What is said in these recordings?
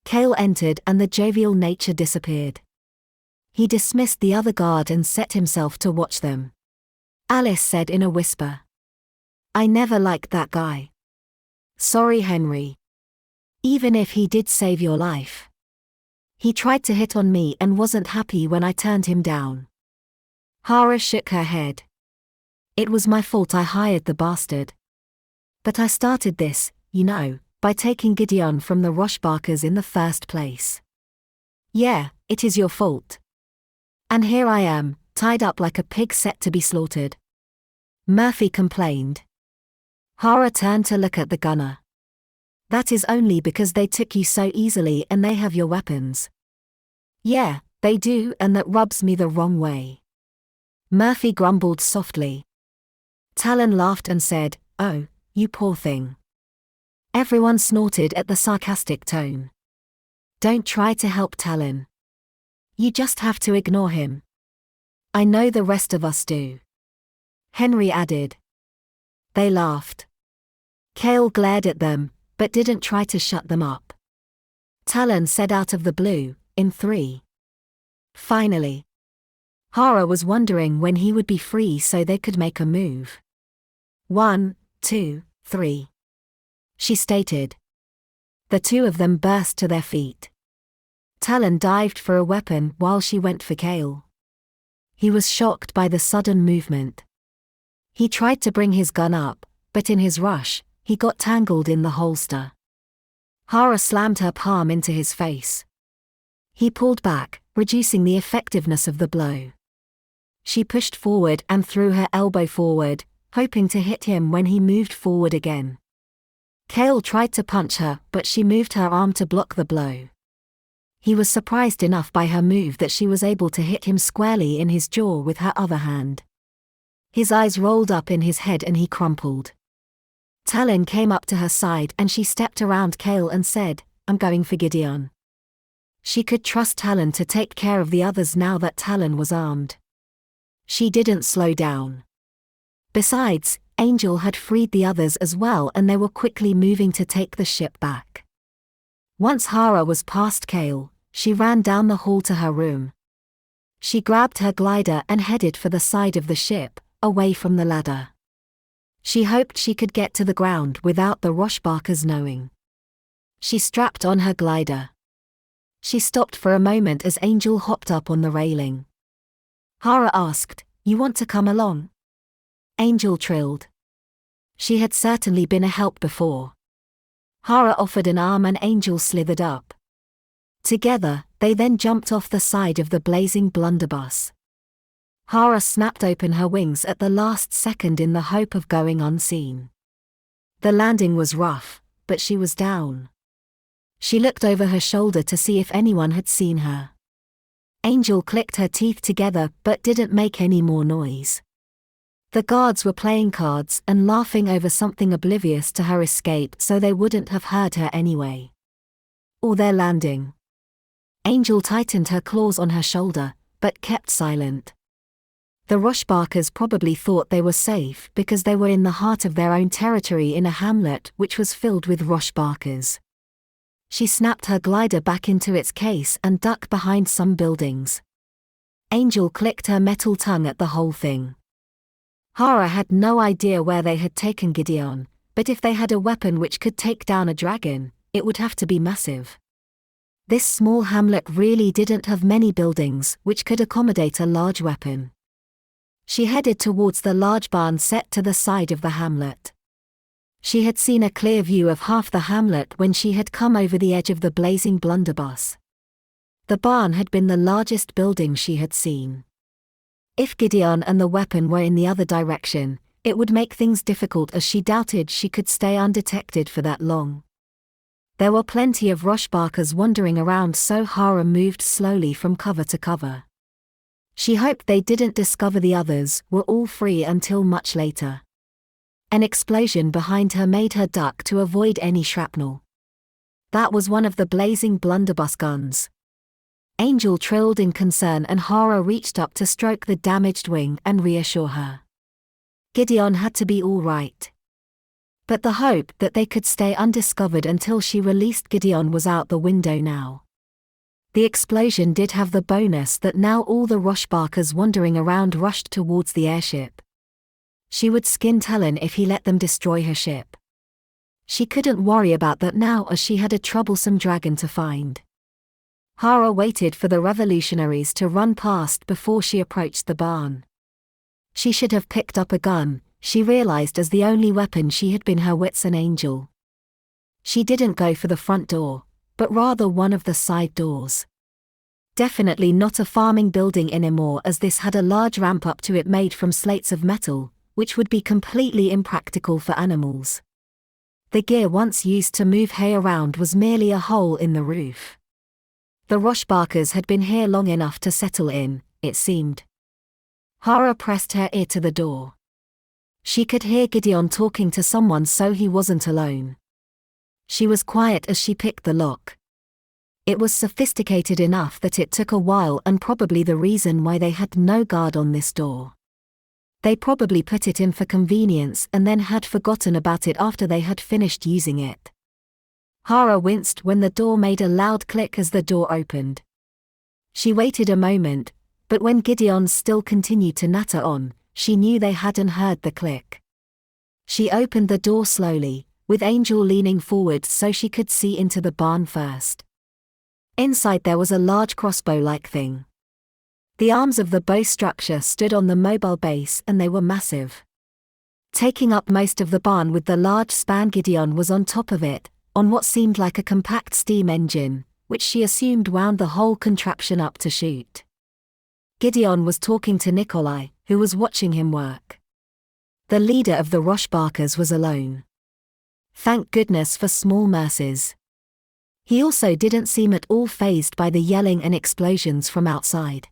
Cale entered and the jovial nature disappeared. He dismissed the other guard and set himself to watch them. Alice said in a whisper, "I never liked that guy. Sorry, Henry. Even if he did save your life. He tried to hit on me and wasn't happy when I turned him down." Hara shook her head. "It was my fault, I hired the bastard. But I started this, by taking Gideon from the Roshbarkers in the first place. Yeah, it is your fault. And here I am, tied up like a pig set to be slaughtered." Murphy complained. Hara turned to look at the gunner. "That is only because they took you so easily and they have your weapons." "Yeah, they do, and that rubs me the wrong way." Murphy grumbled softly. Talon laughed and said, "Oh, you poor thing." Everyone snorted at the sarcastic tone. "Don't try to help Talon. You just have to ignore him. I know the rest of us do." Henry added. They laughed. Cale glared at them, but didn't try to shut them up. Talon said out of the blue, in 3. Finally. Hara was wondering when he would be free so they could make a move. 1, 2, 3. She stated. The two of them burst to their feet. Talon dived for a weapon while she went for Cale. He was shocked by the sudden movement. He tried to bring his gun up, but in his rush, he got tangled in the holster. Hara slammed her palm into his face. He pulled back, reducing the effectiveness of the blow. She pushed forward and threw her elbow forward, hoping to hit him when he moved forward again. Cale tried to punch her, but she moved her arm to block the blow. He was surprised enough by her move that she was able to hit him squarely in his jaw with her other hand. His eyes rolled up in his head and he crumpled. Talon came up to her side and she stepped around Cale and said, "I'm going for Gideon." She could trust Talon to take care of the others now that Talon was armed. She didn't slow down. Besides, Angel had freed the others as well and they were quickly moving to take the ship back. Once Hara was past Cale, she ran down the hall to her room. She grabbed her glider and headed for the side of the ship, away from the ladder. She hoped she could get to the ground without the Roshbarkers knowing. She strapped on her glider. She stopped for a moment as Angel hopped up on the railing. Hara asked, "You want to come along?" Angel trilled. She had certainly been a help before. Hara offered an arm and Angel slithered up. Together, they then jumped off the side of the blazing blunderbuss. Hara snapped open her wings at the last second in the hope of going unseen. The landing was rough, but she was down. She looked over her shoulder to see if anyone had seen her. Angel clicked her teeth together but didn't make any more noise. The guards were playing cards and laughing over something oblivious to her escape so they wouldn't have heard her anyway. Or their landing. Angel tightened her claws on her shoulder, but kept silent. The Roshbarkers probably thought they were safe because they were in the heart of their own territory in a hamlet which was filled with Roshbarkers. She snapped her glider back into its case and ducked behind some buildings. Angel clicked her metal tongue at the whole thing. Hara had no idea where they had taken Gideon, but if they had a weapon which could take down a dragon, it would have to be massive. This small hamlet really didn't have many buildings which could accommodate a large weapon. She headed towards the large barn set to the side of the hamlet. She had seen a clear view of half the hamlet when she had come over the edge of the blazing blunderbuss. The barn had been the largest building she had seen. If Gideon and the weapon were in the other direction, it would make things difficult as she doubted she could stay undetected for that long. There were plenty of Roshbarkers wandering around so Hara moved slowly from cover to cover. She hoped they didn't discover the others were all free until much later. An explosion behind her made her duck to avoid any shrapnel. That was one of the blazing blunderbuss guns. Angel trilled in concern and Hara reached up to stroke the damaged wing and reassure her. Gideon had to be all right. But the hope that they could stay undiscovered until she released Gideon was out the window now. The explosion did have the bonus that now all the Rushbarkers wandering around rushed towards the airship. She would skin Talon if he let them destroy her ship. She couldn't worry about that now as she had a troublesome dragon to find. Hara waited for the revolutionaries to run past before she approached the barn. She should have picked up a gun, she realized, as the only weapon she had been her wits and Angel. She didn't go for the front door, but rather one of the side doors. Definitely not a farming building anymore, as this had a large ramp up to it made from slates of metal, which would be completely impractical for animals. The gear once used to move hay around was merely a hole in the roof. The Rushbarkers had been here long enough to settle in, it seemed. Hara pressed her ear to the door. She could hear Gideon talking to someone, so he wasn't alone. She was quiet as she picked the lock. It was sophisticated enough that it took a while, and probably the reason why they had no guard on this door. They probably put it in for convenience and then had forgotten about it after they had finished using it. Hara winced when the door made a loud click as the door opened. She waited a moment, but when Gideon still continued to natter on, she knew they hadn't heard the click. She opened the door slowly, with Angel leaning forward so she could see into the barn first. Inside there was a large crossbow-like thing. The arms of the bow structure stood on the mobile base, and they were massive. Taking up most of the barn with the large span, Gideon was on top of it, on what seemed like a compact steam engine, which she assumed wound the whole contraption up to shoot. Gideon was talking to Nikolai, who was watching him work. The leader of the Rushbarkers was alone. Thank goodness for small mercies. He also didn't seem at all fazed by the yelling and explosions from outside.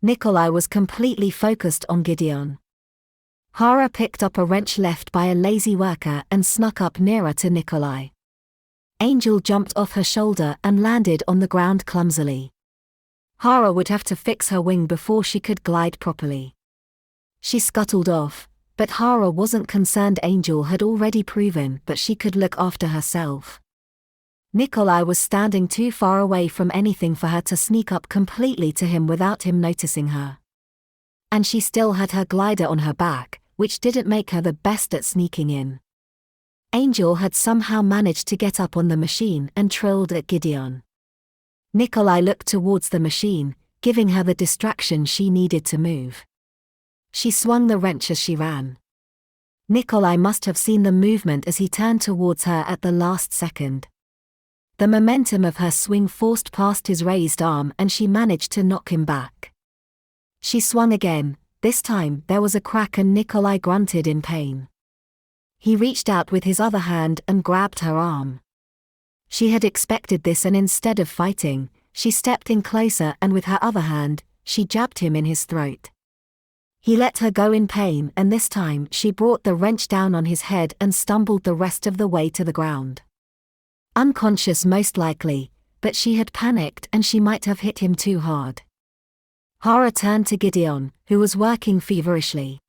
Nikolai was completely focused on Gideon. Hara picked up a wrench left by a lazy worker and snuck up nearer to Nikolai. Angel jumped off her shoulder and landed on the ground clumsily. Hara would have to fix her wing before she could glide properly. She scuttled off, but Hara wasn't concerned. Angel had already proven that she could look after herself. Nikolai was standing too far away from anything for her to sneak up completely to him without him noticing her. And she still had her glider on her back, which didn't make her the best at sneaking in. Angel had somehow managed to get up on the machine and trilled at Gideon. Nikolai looked towards the machine, giving her the distraction she needed to move. She swung the wrench as she ran. Nikolai must have seen the movement as he turned towards her at the last second. The momentum of her swing forced past his raised arm, and she managed to knock him back. She swung again. This time there was a crack and Nikolai grunted in pain. He reached out with his other hand and grabbed her arm. She had expected this, and instead of fighting, she stepped in closer and with her other hand, she jabbed him in his throat. He let her go in pain, and this time she brought the wrench down on his head and stumbled the rest of the way to the ground. Unconscious most likely, but she had panicked and she might have hit him too hard. Hara turned to Gideon, who was working feverishly.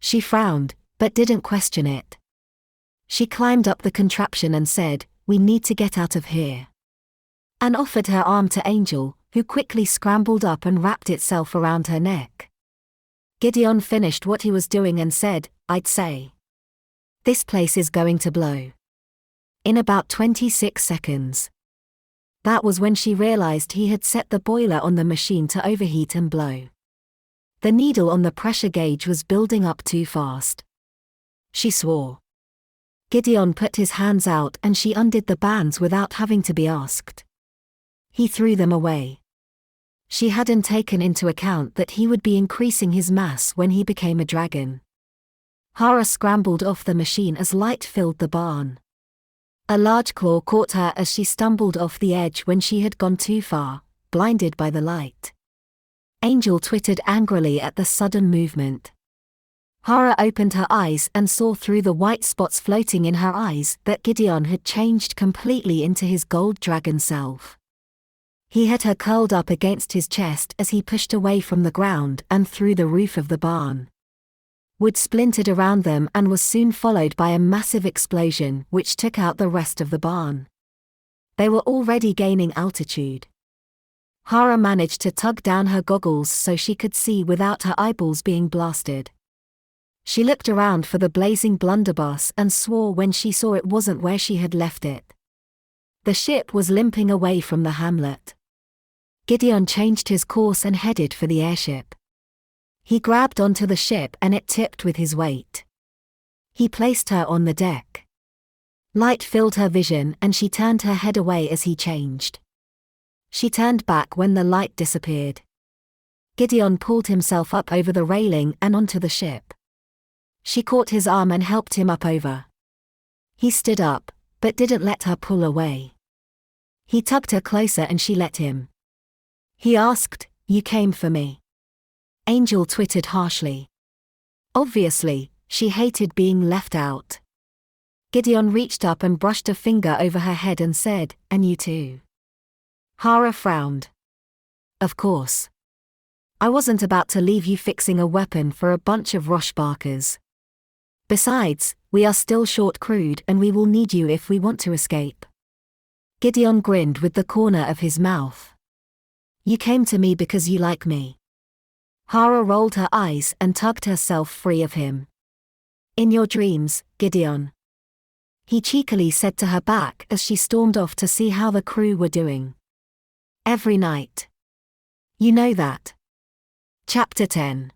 She frowned, but didn't question it. She climbed up the contraption and said, "We need to get out of here," and offered her arm to Angel, who quickly scrambled up and wrapped itself around her neck. Gideon finished what he was doing and said, "I'd say this place is going to blow in about 26 seconds. That was when she realized he had set the boiler on the machine to overheat and blow. The needle on the pressure gauge was building up too fast. She swore. Gideon put his hands out and she undid the bands without having to be asked. He threw them away. She hadn't taken into account that he would be increasing his mass when he became a dragon. Hara scrambled off the machine as light filled the barn. A large claw caught her as she stumbled off the edge when she had gone too far, blinded by the light. Angel twittered angrily at the sudden movement. Hara opened her eyes and saw through the white spots floating in her eyes that Gideon had changed completely into his gold dragon self. He had her curled up against his chest as he pushed away from the ground and through the roof of the barn. Wood splintered around them and was soon followed by a massive explosion which took out the rest of the barn. They were already gaining altitude. Hara managed to tug down her goggles so she could see without her eyeballs being blasted. She looked around for the blazing blunderbuss and swore when she saw it wasn't where she had left it. The ship was limping away from the hamlet. Gideon changed his course and headed for the airship. He grabbed onto the ship and it tipped with his weight. He placed her on the deck. Light filled her vision and she turned her head away as he changed. She turned back when the light disappeared. Gideon pulled himself up over the railing and onto the ship. She caught his arm and helped him up over. He stood up, but didn't let her pull away. He tugged her closer and she let him. He asked, "You came for me?" Angel twittered harshly. Obviously, she hated being left out. Gideon reached up and brushed a finger over her head and said, "And you too." Hara frowned. "Of course. I wasn't about to leave you fixing a weapon for a bunch of rushbarkers. Besides, we are still short crewed and we will need you if we want to escape." Gideon grinned with the corner of his mouth. "You came to me because you like me." Hara rolled her eyes and tugged herself free of him. "In your dreams, Gideon," he cheekily said to her back as she stormed off to see how the crew were doing. "Every night. You know that." Chapter 10.